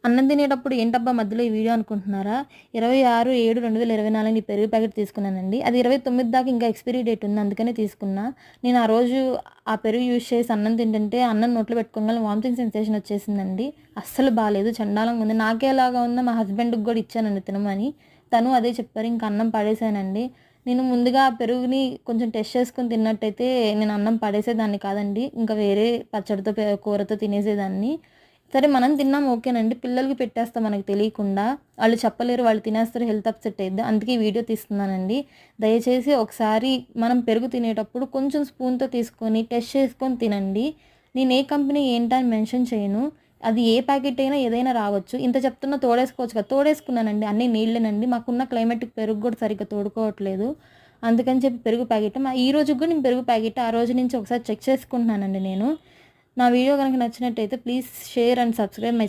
అన్నం తినేటప్పుడు ఏంటబ్బా మధ్యలో ఈ వీడియో అనుకుంటున్నారా? 26/7/2024 పెరుగు ప్యాకెట్ తీసుకున్నానండి. అది 29 దాకా ఇంకా ఎక్స్‌పైరీ డేట్ ఉంది. అందుకనే తీసుకున్నా. నేను ఆ రోజు ఆ పెరుగు యూజ్ చేసి అన్నం తింటుంటే అన్నం నోట్లో పెట్టుకోగానే వామిటింగ్ సెన్సేషన్ వచ్చేసిందండి. అస్సలు బాలేదు. చండాలంగా ఉంది. నాకే ఎలాగా ఉందో మా హస్బెండ్‌కి కూడా ఇచ్చానండి తినమని. తను అదే చెప్పారు. ఇంక అన్నం పడేసానండి. నేను ముందుగా ఆ పెరుగుని కొంచెం టెస్ట్ చేసుకొని తిన్నట్టయితే నేను అన్నం పడేసేదాన్ని కాదండి. ఇంకా వేరే పచ్చడితో కూరతో తినేసేదాన్ని. సరే మనం తిన్నాం ఓకేనండి. పిల్లలకి పెట్టేస్తాం మనకు తెలియకుండా. ఆళ్ళు చెప్పలేరు. వాళ్ళు తినేస్తారు. హెల్త్ అప్‌సెట్ అయ్యిద్ది. అందుకే ఈ వీడియో తీస్తున్నానండి. దయచేసి ఒకసారి మనం పెరుగు తినేటప్పుడు కొంచెం స్పూన్‌తో తీసుకొని టెస్ట్ చేసుకొని తినండి. నేను ఏ కంపెనీ ఏంటా అని మెన్షన్ చేయను. అది ఏ ప్యాకెట్ అయినా ఏదైనా రావచ్చు. ఇంత చెప్తున్నా తోడేసుకోవచ్చు కదా! తోడేసుకున్నానండి. అన్నీ నీళ్ళేనండి. మాకున్న క్లైమేట్‌కి పెరుగు కూడా సరిగ్గా తోడుకోవట్లేదు. అందుకని చెప్పి పెరుగు ప్యాకెట్ ఈ రోజుకి కూడా నేను పెరుగు ప్యాకెట్ ఆ రోజు నుంచి ఒకసారి చెక్ చేసుకుంటున్నానండి నేను. నా వీడియో గనుక నచ్చినట్టయితే please share and subscribe my